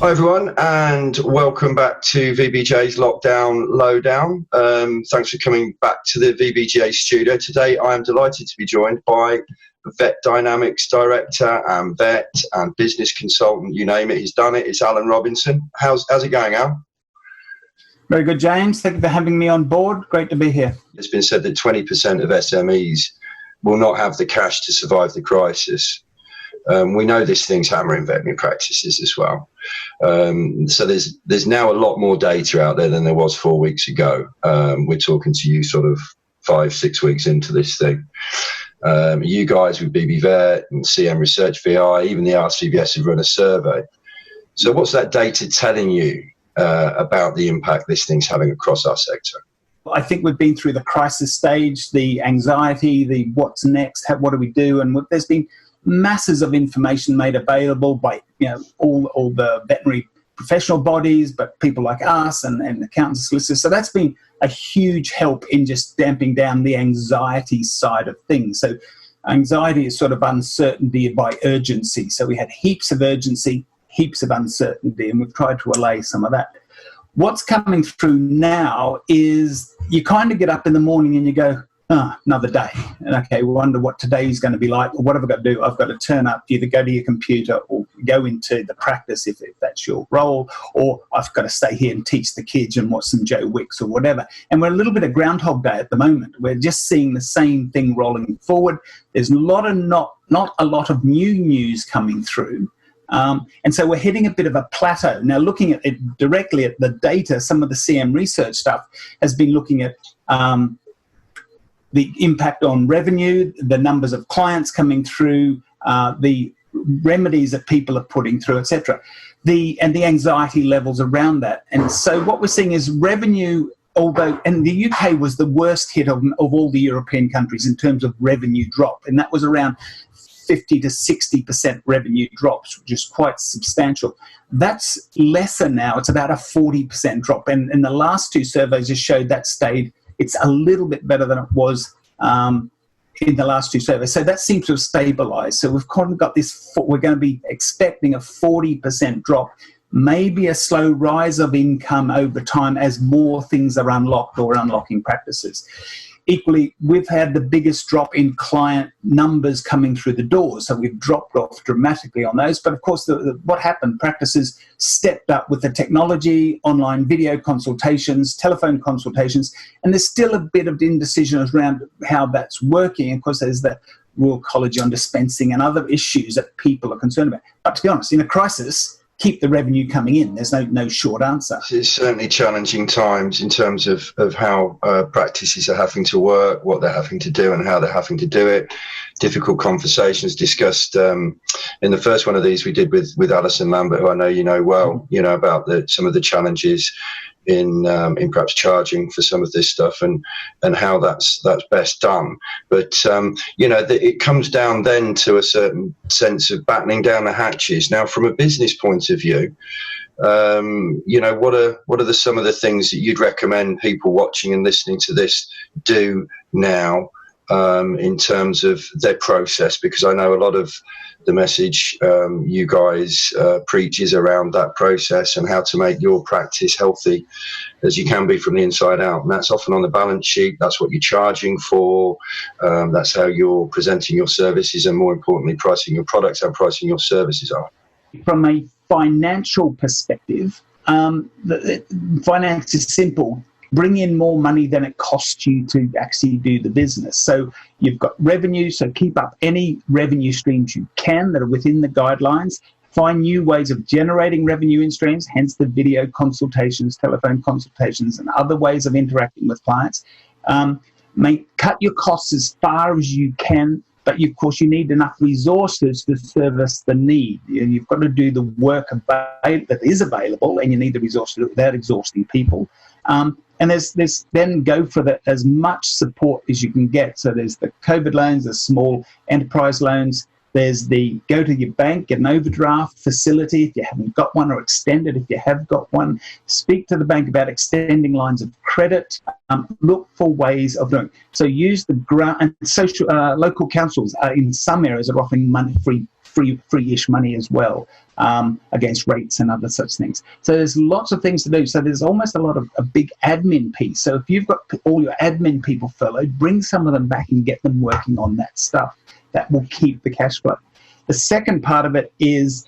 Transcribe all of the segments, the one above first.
Hi everyone, and welcome back to VBJ's Lockdown Lowdown. Thanks for coming back to the VBJ studio. Today I am delighted to be joined by Vet Dynamics Director and vet and business consultant, you name it, he's done it. It's Alan Robinson. How's it going, Al? Very good, James. Thank you for having me on board. Great to be here. It's been said that 20% of SMEs will not have the cash to survive the crisis. We know this thing's hammering veterinary practices as well. So there's now a lot more data out there than there was 4 weeks ago. We're talking to you sort of 5-6 weeks into this thing. You guys with BB Vet and CM Research VI, even the RCVS have run a survey. So what's that data telling you about the impact this thing's having across our sector? I think we've been through the crisis stage, the anxiety, the what's next, what do we do? And there's been masses of information made available by all the veterinary professional bodies, but people like us and accountants and solicitors. So that's been a huge help in just damping down the anxiety side of things. So anxiety is sort of uncertainty by urgency. So we had heaps of urgency, heaps of uncertainty, and we've tried to allay some of that. What's coming through now is you kind of get up in the morning and you go, another day. And okay, we wonder what today's going to be like. Well, what have I got to do? I've got to turn up, either go to your computer or go into the practice if that's your role, or I've got to stay here and teach the kids and watch some Joe Wicks or whatever. And we're a little bit of Groundhog Day at the moment. We're just seeing the same thing rolling forward. There's not a lot of new news coming through. And so we're hitting a bit of a plateau. Now, looking at it directly at the data, some of the CM research stuff has been looking at the impact on revenue, the numbers of clients coming through, the remedies that people are putting through, etc., and the anxiety levels around that. And so what we're seeing is revenue, and the UK was the worst hit of all the European countries in terms of revenue drop, and that was around 50 to 60% revenue drops, which is quite substantial. That's lesser now. It's about a 40% drop. And the last two surveys just showed that it's a little bit better than it was in the last two surveys. So that seems to have stabilized. So we've kind of got this, we're going to be expecting a 40% drop, maybe a slow rise of income over time as more things are unlocked or unlocking practices. Equally, we've had the biggest drop in client numbers coming through the doors, so we've dropped off dramatically on those. But of course, what happened, practices stepped up with the technology, online video consultations, telephone consultations, and there's still a bit of indecision around how that's working. Of course, there's the Royal College on dispensing and other issues that people are concerned about. But to be honest, in a crisis, keep the revenue coming in. There's no short answer. It's certainly challenging times in terms of how practices are having to work, what they're having to do and how they're having to do it. Difficult conversations discussed in the first one of these we did with Alison Lambert, who I know you know well, about some of the challenges in perhaps charging for some of this stuff and how that's best done. But it comes down then to a certain sense of battening down the hatches. Now, from a business point of view, what are some of the things that you'd recommend people watching and listening to this do now in terms of their process? Because I know a lot of the message you guys preach is around that process and how to make your practice healthy as you can be from the inside out. And that's often on the balance sheet. That's what you're charging for. That's how you're presenting your services and, more importantly, pricing your products and pricing your services are. From a financial perspective, finance is simple. Bring in more money than it costs you to actually do the business. So you've got revenue, so keep up any revenue streams you can that are within the guidelines. Find new ways of generating revenue in streams, hence the video consultations, telephone consultations, and other ways of interacting with clients. Cut your costs as far as you can, but of course you need enough resources to service the need. You've got to do the work that is available, and you need the resources without exhausting people. And there's then go for as much support as you can get. So there's the COVID loans, the small enterprise loans. There's the go to your bank, get an overdraft facility if you haven't got one, or extend it if you have got one. Speak to the bank about extending lines of credit. Look for ways of doing it. So use the grant and social local councils in some areas are offering free free-ish money as well, against rates and other such things. So there's lots of things to do. So there's almost a big admin piece. So if you've got all your admin people furloughed, bring some of them back and get them working on that stuff. That will keep the cash flow. The second part of it is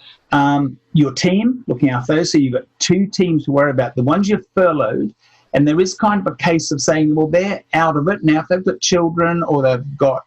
your team, looking after those. So you've got two teams to worry about. The ones you've furloughed, and there is kind of a case of saying, well, they're out of it. Now, if they've got children or they've got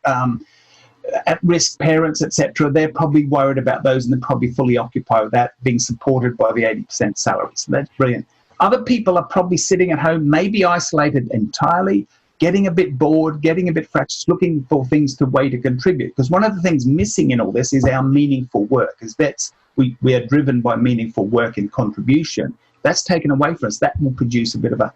at-risk parents, etc., they're probably worried about those, and they're probably fully occupied with that, being supported by the 80% salary. So that's brilliant. Other people are probably sitting at home, maybe isolated entirely, getting a bit bored, getting a bit fractious, looking for things to way to contribute. Because one of the things missing in all this is our meaningful work. As vets, we are driven by meaningful work and contribution. That's taken away from us. That will produce a bit of a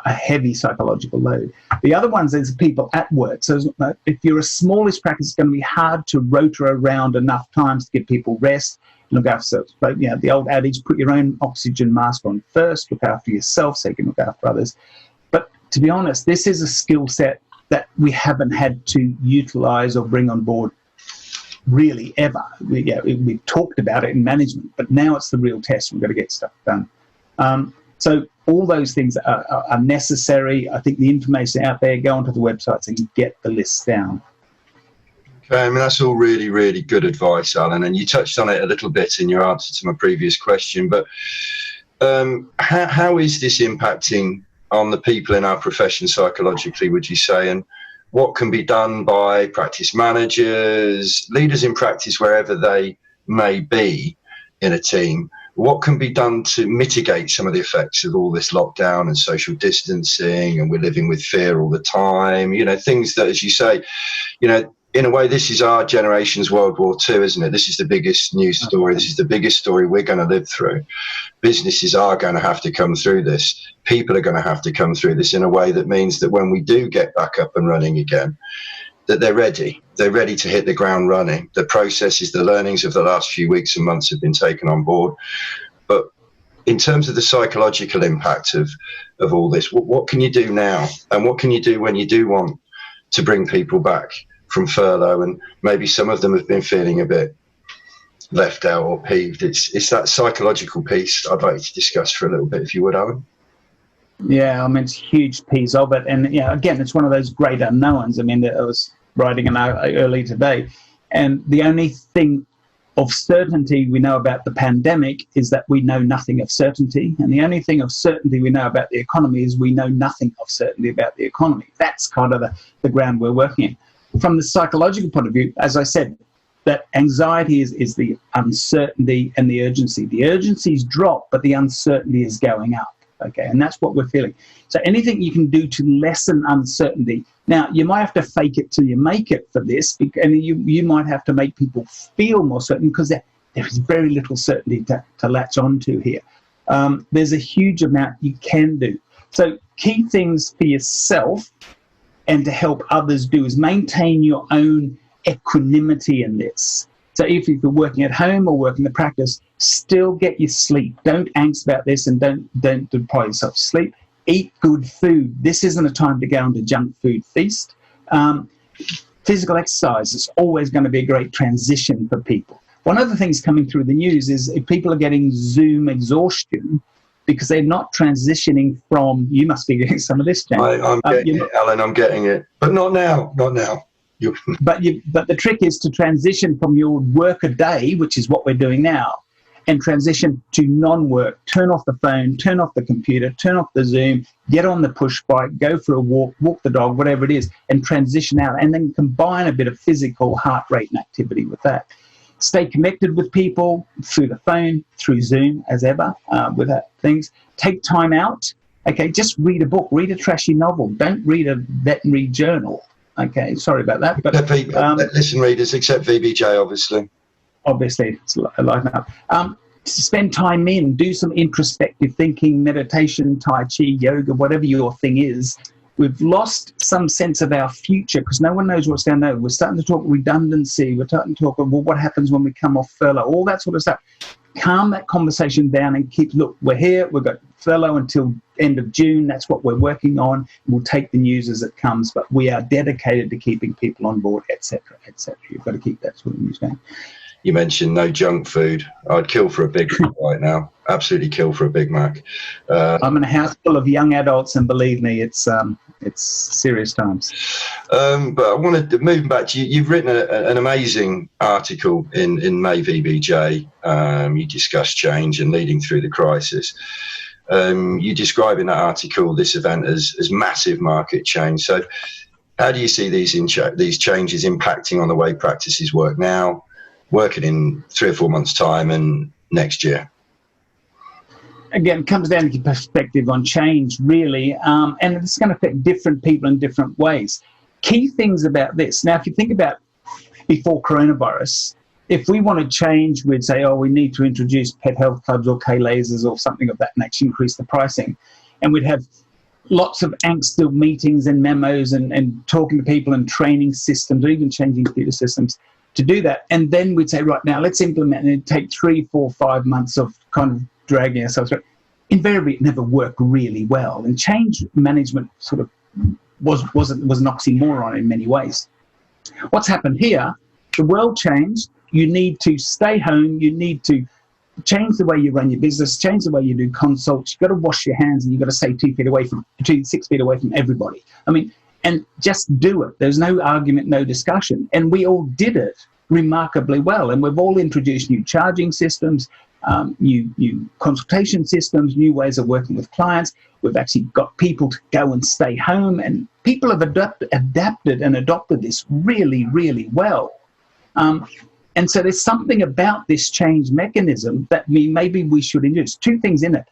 heavy psychological load. The other ones is people at work. So if you're a smallish practice, it's going to be hard to rotor around enough times to give people rest, look after yourself. But the old adage, put your own oxygen mask on first, look after yourself so you can look after others. But to be honest, this is a skill set that we haven't had to utilize or bring on board really ever. We've talked about it in management, but now it's the real test. We've got to get stuff done. So all those things are necessary. I think the information out there, go onto the websites and get the lists down. Okay, I mean, that's all really, really good advice, Alan, and you touched on it a little bit in your answer to my previous question, but how is this impacting on the people in our profession psychologically, would you say, and what can be done by practice managers, leaders in practice, wherever they may be in a team? What can be done to mitigate some of the effects of all this lockdown and social distancing, and we're living with fear all the time, things that, as you say, in a way, this is our generation's World War II, isn't it? This is the biggest news story. This is the biggest story we're going to live through. Businesses are going to have to come through this. People are going to have to come through this in a way that means that when we do get back up and running again, that they're ready. They're ready to hit the ground running. The processes, the learnings of the last few weeks and months have been taken on board. But in terms of the psychological impact of all this, what can you do now? And what can you do when you do want to bring people back from furlough, and maybe some of them have been feeling a bit left out or peeved? It's that psychological piece I'd like you to discuss for a little bit, if you would, Alan. Yeah, I mean, it's a huge piece of it. And again, it's one of those great unknowns. I mean, I was writing an article early today, and the only thing of certainty we know about the pandemic is that we know nothing of certainty. And the only thing of certainty we know about the economy is we know nothing of certainty about the economy. That's kind of the ground we're working in. From the psychological point of view, as I said, that anxiety is the uncertainty and the urgency. The urgency's dropped, but the uncertainty is going up. Okay, and that's what we're feeling. So anything you can do to lessen uncertainty. Now, you might have to fake it till you make it for this, and you might have to make people feel more certain, because there is very little certainty to latch onto here. There's a huge amount you can do. So key things for yourself and to help others do is maintain your own equanimity in this. So if you're working at home or working the practice, still get your sleep. Don't angst about this, and don't deprive yourself of sleep. Eat good food. This isn't a time to go on a junk food feast. Physical exercise is always going to be a great transition for people. One of the things coming through the news is if people are getting Zoom exhaustion because they're not transitioning from, you must be getting some of this, James. I'm getting it, Alan, I'm getting it. But not now. But the trick is to transition from your work a day, which is what we're doing now, and transition to non-work. Turn off the phone, turn off the computer, turn off the Zoom, get on the push bike, go for a walk the dog, whatever it is, and transition out, and then combine a bit of physical heart rate and activity with that. Stay connected with people through the phone, through Zoom, as ever, with that things. Take time out. Okay, just read a book, read a trashy novel. Don't read a veterinary journal. Okay, sorry about that. But listen, readers, except VBJ, obviously. Obviously, it's like that. Spend time do some introspective thinking, meditation, Tai Chi, yoga, whatever your thing is. We've lost some sense of our future because no one knows what's down there. We're starting to talk redundancy. We're starting to talk about what happens when we come off furlough, all that sort of stuff. Calm that conversation down and look, we're here. We've got furlough until end of June. That's what we're working on. We'll take the news as it comes, but we are dedicated to keeping people on board, etc., etc. You've got to keep that sort of news going. You mentioned no junk food. I'd kill for a Big Mac right now. Absolutely kill for a Big Mac. I'm in a house full of young adults, and believe me, it's serious times. But I wanted to move back to you. You've written an amazing article in May VBJ. You discuss change and leading through the crisis. You describe in that article this event as massive market change. So how do you see these changes impacting on the way practices work now, working in 3 or 4 months' time and next year? Again, it comes down to your perspective on change, really, and it's going to affect different people in different ways. Key things about this. Now, if you think about before coronavirus, if we want to change, we'd say, we need to introduce pet health clubs or K-lasers or something of that nature, increase the pricing. And we'd have lots of instil meetings and memos and talking to people and training systems or even changing computer systems to do that. And then we'd say, right, now let's implement it. It'd take 3, 4, 5 months of kind of dragging ourselves through. Invariably, it never worked really well. And change management sort of was an oxymoron in many ways. What's happened here, the world changed. You need to stay home. You need to change the way you run your business, change the way you do consults. You've got to wash your hands, and you've got to stay 6 feet away from everybody. I mean, and just do it. There's no argument, no discussion. And we all did it remarkably well. And we've all introduced new charging systems, new consultation systems, new ways of working with clients. We've actually got people to go and stay home, and people have adapted and adopted this really, really well. And so there's something about this change mechanism that maybe we should introduce. 2 things in it.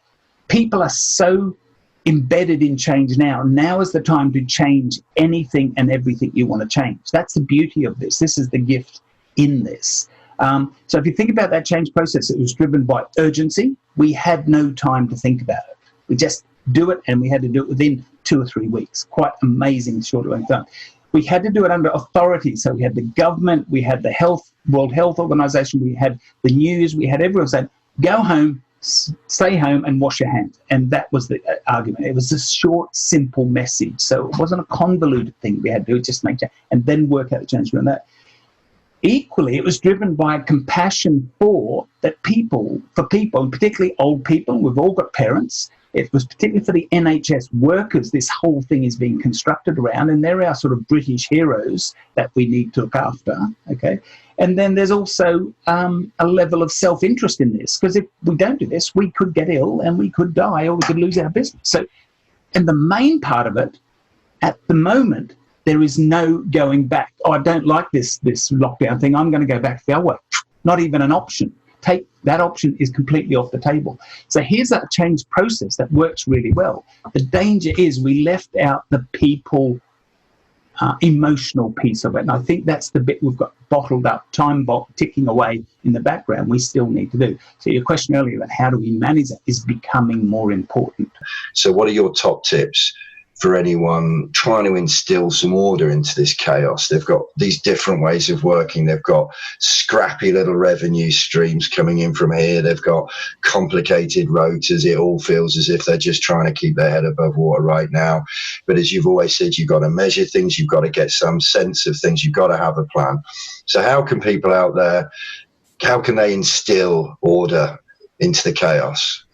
People are so embedded in change now. Now is the time to change anything and everything you want to change. That's the beauty of this. This is the gift in this. So if you think about that change process, it was driven by urgency. We had no time to think about it. We just do it, and we had to do it within 2 or 3 weeks. Quite amazing short amount of time. We had to do it under authority. So we had the government, we had the World Health Organization, we had the news, we had everyone saying, go home, stay home and wash your hands. And that was the argument. It was a short, simple message. So it wasn't a convoluted thing we had to do, just make change and then work out the change around that. Equally, it was driven by compassion for people, and particularly old people. We've all got parents. It was particularly for the NHS workers, this whole thing is being constructed around, and they're our sort of British heroes that we need to look after, okay? And then there's also a level of self-interest in this, because if we don't do this, we could get ill and we could die or we could lose our business. So, and the main part of it, at the moment, there is no going back. I don't like this lockdown thing. I'm going to go back the other way. Not even an option. That option is completely off the table. So here's that change process that works really well. The danger is we left out the people emotional piece of it. And I think that's the bit we've got bottled up, time ticking away in the background we still need to do. So your question earlier about how do we manage that is becoming more important. So what are your top tips for anyone trying to instill some order into this chaos? They've got these different ways of working. They've got scrappy little revenue streams coming in from here. They've got complicated rotas. It all feels as if they're just trying to keep their head above water right now. But as you've always said, you've got to measure things. You've got to get some sense of things. You've got to have a plan. So how can people out there, how can they instill order into the chaos?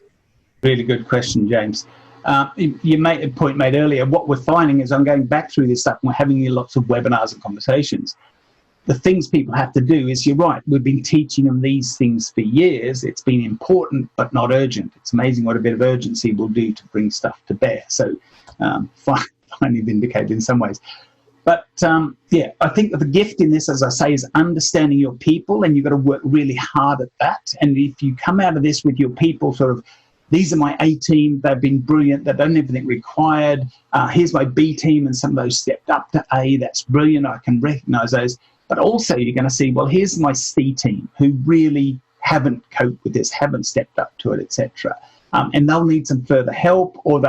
Really good question, James. You made a point made earlier. What we're finding is I'm going back through this stuff and we're having lots of webinars and conversations. The things people have to do is, you're right, we've been teaching them these things for years. It's been important, but not urgent. It's amazing what a bit of urgency will do to bring stuff to bear. So finally vindicated in some ways. But I think that the gift in this, as I say, is understanding your people, and you've got to work really hard at that. And if you come out of this with your people sort of, these are my A team, they've been brilliant, they've done everything required. Here's my B team, and some of those stepped up to A, that's brilliant, I can recognise those. But also you're going to see, well, here's my C team who really haven't coped with this, haven't stepped up to it, etc. And they'll need some further help, or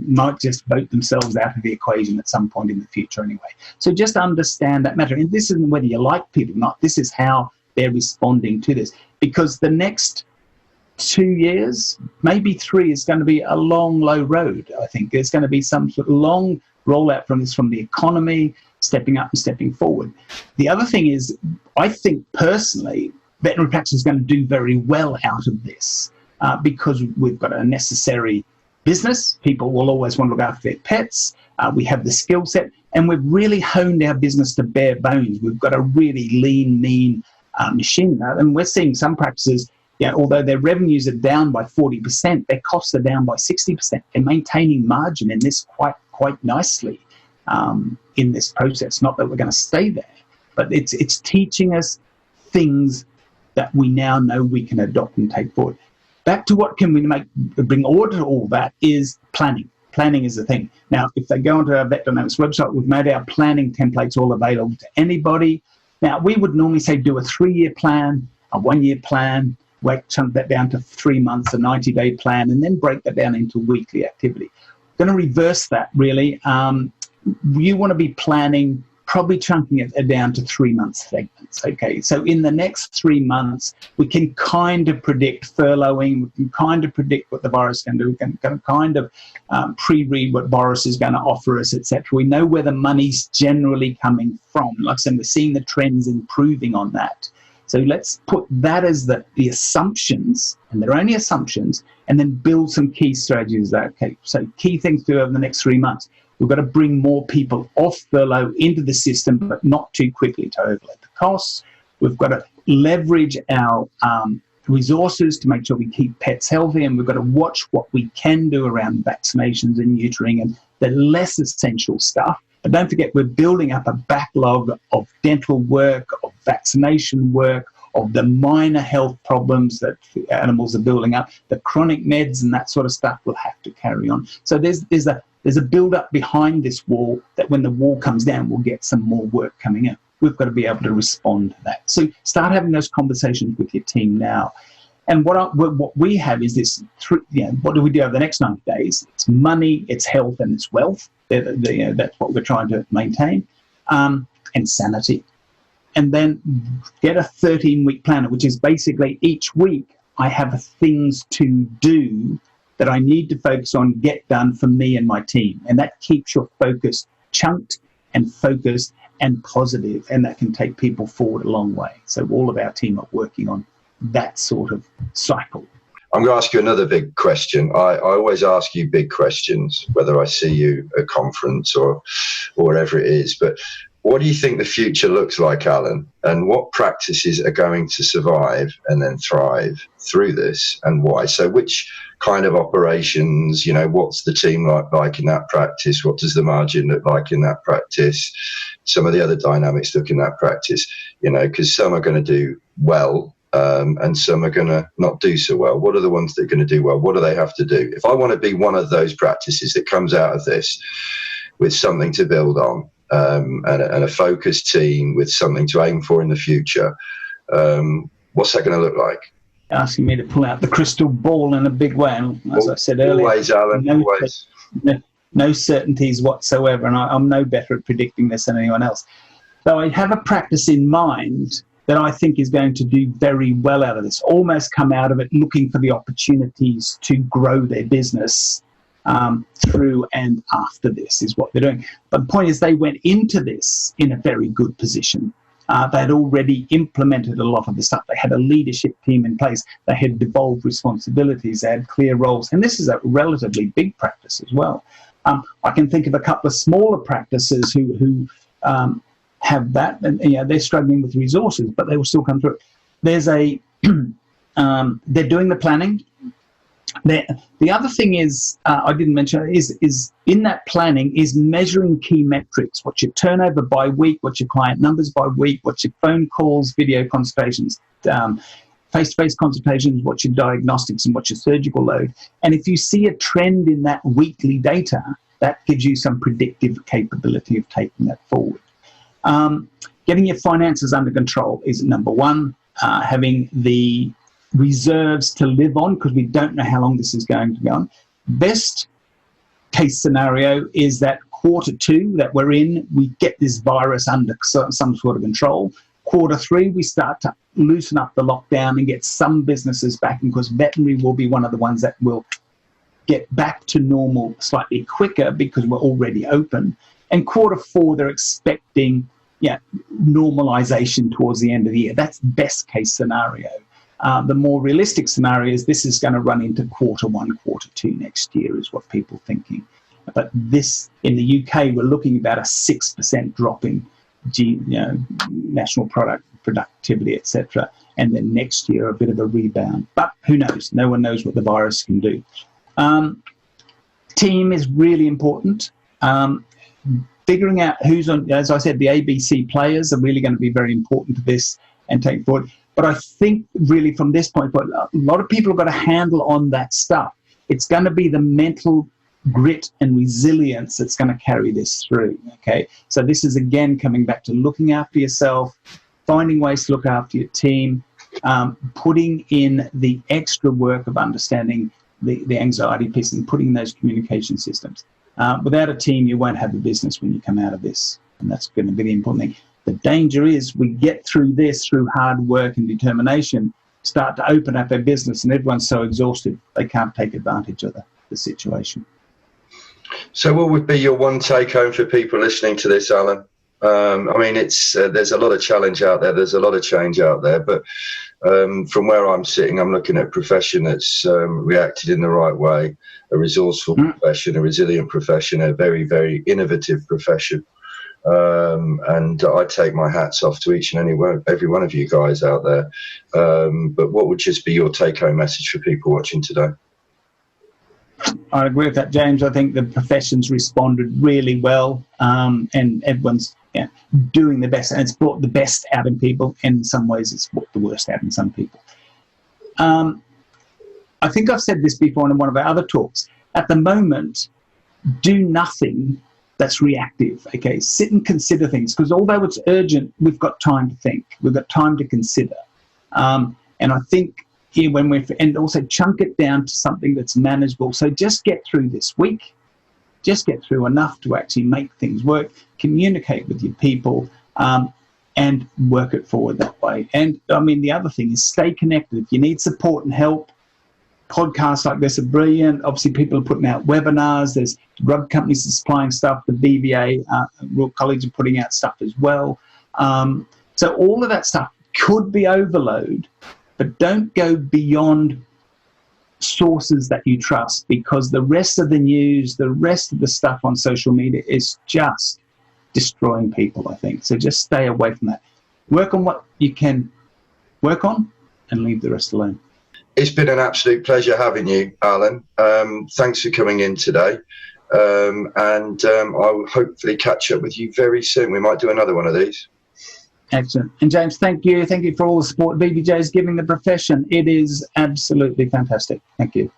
might just vote themselves out of the equation at some point in the future anyway. So just understand that matter. And this isn't whether you like people or not, this is how they're responding to this. Because the next 2 years, maybe 3, is going to be a long, low road, I think. There's going to be some sort of long rollout from the economy, stepping up and stepping forward. The other thing is, I think personally, veterinary practice is going to do very well out of this because we've got a necessary business. People will always want to look after their pets. We have the skill set, and we've really honed our business to bare bones. We've got a really lean, mean machine. And we're seeing some practices, although their revenues are down by 40%, their costs are down by 60%. They're maintaining margin in this quite nicely in this process. Not that we're going to stay there, but it's teaching us things that we now know we can adopt and take forward. Back to what can we bring order to all that is planning. Planning is the thing. Now, if they go onto our Vet Dynamics website, we've made our planning templates all available to anybody. Now, we would normally say do a 3-year plan, a 1-year plan, chunk that down to 3 months, a 90-day plan, and then break that down into weekly activity. Going to reverse that, really. You want to be planning, probably chunking it down to 3-month segments, okay? So in the next 3 months, we can kind of predict furloughing, we can kind of predict what the virus can do, we can kind of pre-read what Boris is going to offer us, etc. We know where the money's generally coming from. Like I said, we're seeing the trends improving on that. So let's put that as the assumptions, and they're only assumptions, and then build some key strategies. Okay, so key things to do over the next 3 months. We've got to bring more people off furlough into the system, but not too quickly to overload the costs. We've got to leverage our resources to make sure we keep pets healthy, and we've got to watch what we can do around vaccinations and neutering and the less essential stuff. But don't forget, we're building up a backlog of dental work, of vaccination work, of the minor health problems that animals are building up. The chronic meds and that sort of stuff will have to carry on. So there's a build-up behind this wall that when the wall comes down, we'll get some more work coming in. We've got to be able to respond to that. So start having those conversations with your team now. And what we have is this, what do we do over the next 90 days? It's money, it's health, and it's wealth. That's what we're trying to maintain, and sanity. And then get a 13-week planner, which is basically each week I have things to do that I need to focus on, get done for me and my team. And that keeps your focus chunked and focused and positive, and that can take people forward a long way. So all of our team are working on that sort of cycle. I'm going to ask you another big question. I always ask you big questions, whether I see you at a conference or whatever it is. But what do you think the future looks like, Alan? And what practices are going to survive and then thrive through this, and why? So which kind of operations, what's the team like in that practice? What does the margin look like in that practice? Some of the other dynamics look in that practice, because some are going to do well, and some are going to not do so well. What are the ones that are going to do well? What do they have to do? If I want to be one of those practices that comes out of this with something to build on, and a focused team with something to aim for in the future, what's that going to look like? Asking me to pull out the crystal ball in a big way. And as I said earlier, always, Alan, always. No certainties whatsoever, and I'm no better at predicting this than anyone else. So I have a practice in mind that I think is going to do very well out of this, almost come out of it looking for the opportunities to grow their business through and after this is what they're doing. But the point is they went into this in a very good position. They had already implemented a lot of the stuff. They had a leadership team in place. They had devolved responsibilities. They had clear roles. And this is a relatively big practice as well. I can think of a couple of smaller practices who have that, and they're struggling with resources, but they will still come through. There's they're doing the planning. The other thing is, I didn't mention, is in that planning is measuring key metrics. What's your turnover by week? What's your client numbers by week? What's your phone calls, video consultations, face-to-face consultations? What's your diagnostics and what's your surgical load? And if you see a trend in that weekly data, that gives you some predictive capability of taking that forward. Getting your finances under control is number one. Having the reserves to live on, because we don't know how long this is going to go on. Best case scenario is that Q2 that we're in, we get this virus under some sort of control. Q3, we start to loosen up the lockdown and get some businesses back, because veterinary will be one of the ones that will get back to normal slightly quicker because we're already open. And Q4, they're expecting normalization towards the end of the year. That's best case scenario. The more realistic scenario is this is going to run into quarter 1, quarter 2 next year, is what people are thinking. But this, in the UK, we're looking about a 6% drop in national productivity, etc. And then next year, a bit of a rebound. But who knows? No one knows what the virus can do. Team is really important. Figuring out who's on, as I said, the ABC players are really going to be very important to this and take forward. But I think really from this point, a lot of people have got a handle on that stuff. It's going to be the mental grit and resilience that's going to carry this through, okay? So this is, again, coming back to looking after yourself, finding ways to look after your team, putting in the extra work of understanding the anxiety piece and putting in those communication systems. Without a team, you won't have a business when you come out of this, and that's going to be the important thing. The danger is we get through this through hard work and determination, start to open up our business, and everyone's so exhausted they can't take advantage of the situation. So what would be your one take home for people listening to this, Alan? I mean, it's there's a lot of challenge out there. There's a lot of change out there. But from where I'm sitting, I'm looking at a profession that's reacted in the right way, a resourceful profession, a resilient profession, a very, very innovative profession. And I take my hats off to each and every one of you guys out there. But what would just be your take-home message for people watching today? I agree with that, James. I think the profession's responded really well, and everyone's doing the best, and it's brought the best out in people. In some ways, it's brought the worst out in some people. I think I've said this before in one of our other talks. At the moment, do nothing that's reactive. Okay, sit and consider things, because although it's urgent, we've got time to think. We've got time to consider, and I think. And also chunk it down to something that's manageable. So just get through this week, just get through enough to actually make things work, communicate with your people, and work it forward that way. And I mean, the other thing is stay connected. If you need support and help, podcasts like this are brilliant. Obviously, people are putting out webinars. There's drug companies supplying stuff. The VBJ, Royal College, are putting out stuff as well. So all of that stuff could be overload. But don't go beyond sources that you trust, because the rest of the news, the rest of the stuff on social media is just destroying people, I think. So just stay away from that. Work on what you can work on and leave the rest alone. It's been an absolute pleasure having you, Alan. Thanks for coming in today. And I will hopefully catch up with you very soon. We might do another one of these. Excellent. And James, thank you. Thank you for all the support VBJ is giving the profession. It is absolutely fantastic. Thank you.